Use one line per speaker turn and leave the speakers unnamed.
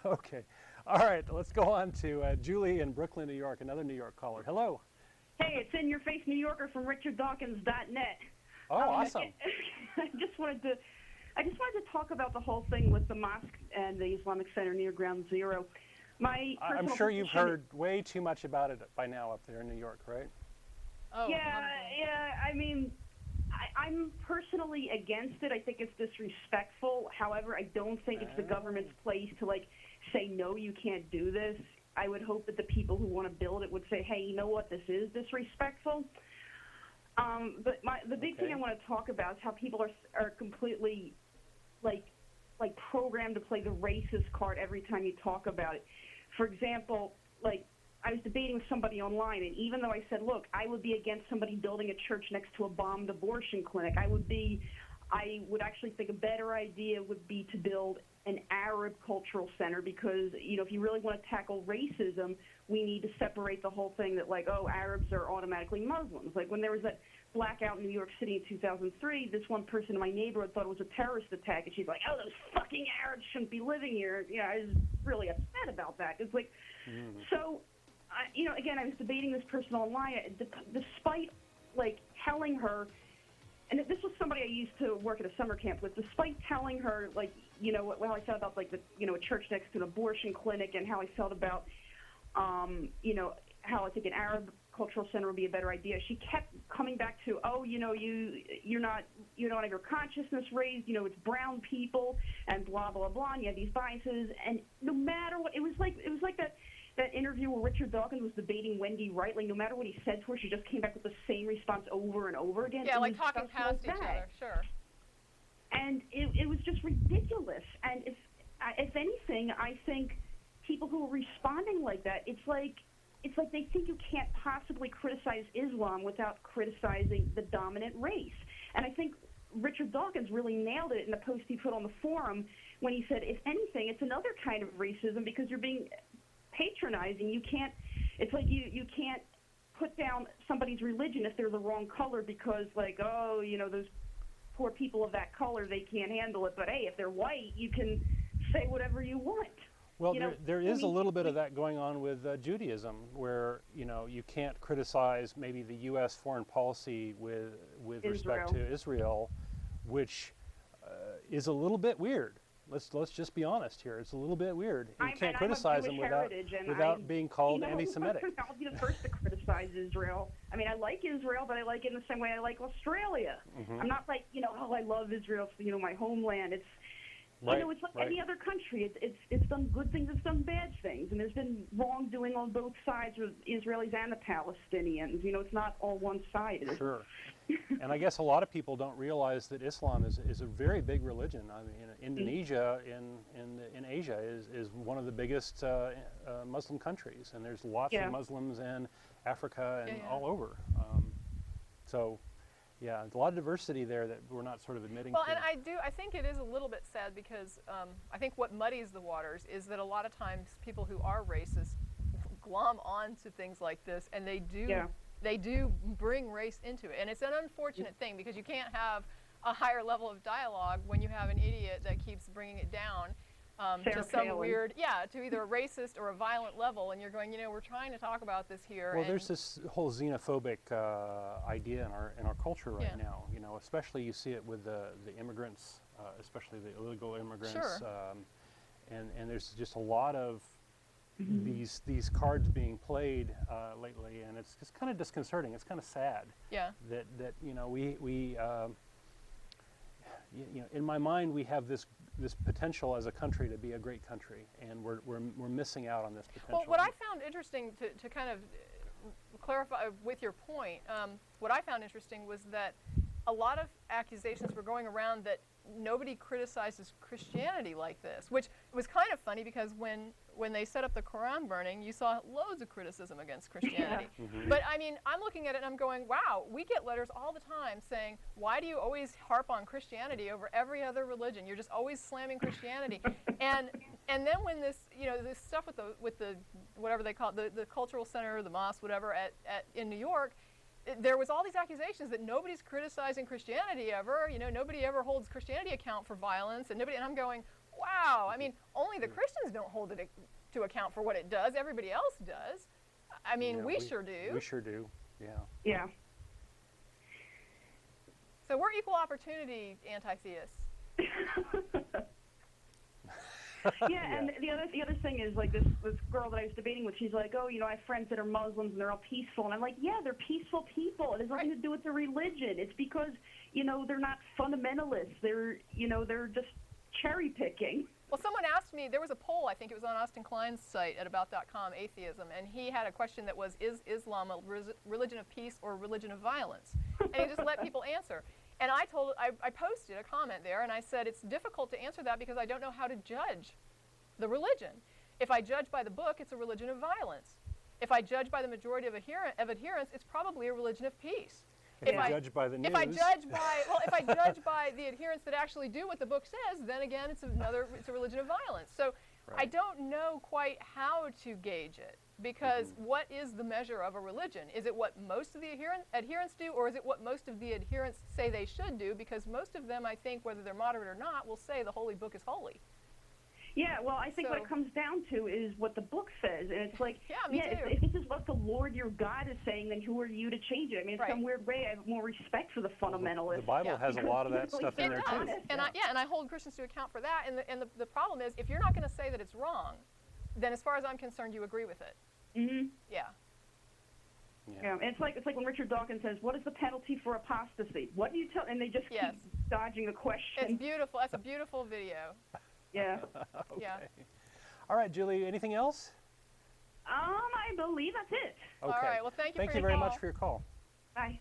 Okay. All right. Let's go on to Julie in Brooklyn, New York, another New York caller. Hello.
Hey, it's In Your Face New Yorker from RichardDawkins.net.
Oh, awesome.
I just wanted to talk about the whole thing with the mosque and the Islamic Center near Ground Zero.
I'm sure you've heard way too much about it by now up there in New York, right?
Oh,
yeah. I mean, I'm personally against it. I think it's disrespectful. However, I don't think it's the government's place to say no, you can't do this. I would hope that the people who want to build it would say, hey, you know what, this is disrespectful. But the big thing I want to talk about is how people are completely programmed to play the racist card every time you talk about it. For example, I was debating with somebody online, and even though I said, look, I would be against somebody building a church next to a bombed abortion clinic, I would actually think a better idea would be to build an Arab cultural center because, if you really want to tackle racism, we need to separate the whole thing that, Arabs are automatically Muslims. Like when there was that blackout in New York City in 2003, this one person in my neighborhood thought it was a terrorist attack, and she's like, oh, those fucking Arabs shouldn't be living here. I was really upset about that. It's so, again, I was debating this person online, despite, telling her, and this was somebody I used to work at a summer camp with, despite telling her, what I felt about, a church next to an abortion clinic and how I felt about, how I think an Arab cultural center would be a better idea. She kept coming back to, you don't have your consciousness raised, it's brown people and blah, blah, blah, and you have these biases. And no matter what, it was like that interview where Richard Dawkins was debating Wendy Wright. No matter what he said to her, she just came back with the same response over and over again.
Yeah, talking past each other, sure.
And it was just ridiculous. And if anything, I think people who are responding like that, it's like they think you can't possibly criticize Islam without criticizing the dominant race. And I think Richard Dawkins really nailed it in the post he put on the forum when he said, if anything, it's another kind of racism because you're being patronizing. You can't. It's like you can't put down somebody's religion if they're the wrong color because, those poor people of that color, they can't handle it. But hey, if they're white, you can say whatever you want.
Well, there is a little bit of that going on with Judaism, where you can't criticize maybe the U.S. foreign policy with respect to Israel, which is a little bit weird. Let's just be honest here. It's a little bit weird. You can't criticize them without being called anti-Semitic.
I'll be the first to criticize Israel. I mean, I like Israel, but I like it in the same way I like Australia.
Mm-hmm.
I'm not I love Israel, it's, my homeland. It's it's like any other country. It's done good things, it's done bad things, and there's been wrongdoing on both sides with Israelis and the Palestinians. It's not all one-sided.
Sure. And I guess a lot of people don't realize that Islam is a very big religion. I mean, Indonesia in Asia is one of the biggest Muslim countries, and there's lots of Muslims in Africa and all over. Yeah, there's a lot of diversity there that we're not sort of admitting to.
Well, and I think it is a little bit sad because I think what muddies the waters is that a lot of times people who are racist glom on to things like this, and they do bring race into it. And it's an unfortunate thing because you can't have a higher level of dialogue when you have an idiot that keeps bringing it down to some weird, to either a racist or a violent level, and you're going, we're trying to talk about this here.
Well, there's this whole xenophobic idea in our culture right now. Especially you see it with the immigrants, especially the illegal immigrants.
Sure.
And there's just a lot of these cards being played lately, and it's just kind of disconcerting. It's kind of sad.
Yeah.
That we in my mind, we have this potential as a country to be a great country, and we're missing out on this potential.
Well, what I found interesting to kind of clarify with your point, what I found interesting was that a lot of accusations were going around that nobody criticizes Christianity like this, which was kind of funny because when they set up the Quran burning, you saw loads of criticism against Christianity.
Yeah.
Mm-hmm.
But I mean, I'm looking at it and I'm going, wow, we get letters all the time saying, why do you always harp on Christianity over every other religion? You're just always slamming Christianity. and then when this stuff with the whatever they call it, the cultural center, the mosque, whatever in New York, there was all these accusations that nobody's criticizing Christianity ever. Nobody ever holds Christianity account for violence, and I'm going, wow. I mean, only the Christians don't hold it to account for what it does. Everybody else does. I mean,
Yeah,
we sure do.
We sure do. Yeah.
Yeah.
So we're equal opportunity anti-theists.
Yeah, and the other thing is, like, this girl that I was debating with, she's like, oh, I have friends that are Muslims and they're all peaceful. And I'm like, yeah, they're peaceful people. It has nothing to do with their religion. It's because, they're not fundamentalists. They're just cherry picking.
Well, someone asked me, there was a poll, I think it was on Austin Klein's site at about.com, Atheism, and he had a question that was, is Islam a religion of peace or a religion of violence? And he just let people answer. And I posted a comment there, and I said, it's difficult to answer that because I don't know how to judge the religion. If I judge by the book, it's a religion of violence. If I judge by the majority of adherents, it's probably a religion of peace.
If I judge by the news.
If I judge by the adherents that actually do what the book says, then again, it's a religion of violence. So I don't know quite how to gauge it, because what is the measure of a religion? Is it what most of the adherents do, or is it what most of the adherents say they should do? Because most of them, I think, whether they're moderate or not, will say the holy book is holy.
Yeah, well, I think what it comes down to is what the book says, and it's like,
me too.
If this is what the Lord your God is saying, then who are you to change it? I mean, in some weird way, I have more respect for the fundamentalists.
The Bible has a lot of that stuff in there too.
And I hold Christians to account for that. And the problem is, if you're not going to say that it's wrong, then as far as I'm concerned, you agree with it.
Mm-hmm.
Yeah.
Yeah, and it's like when Richard Dawkins says, "What is the penalty for apostasy?" What do you tell? And they just keep dodging the question.
It's beautiful. That's a beautiful video.
Yeah.
Okay.
Yeah.
All right, Julie, anything else?
I believe that's it.
Okay.
All right. Well, thank you
Thank
for
you
your
very
call.
much for your call.
Bye.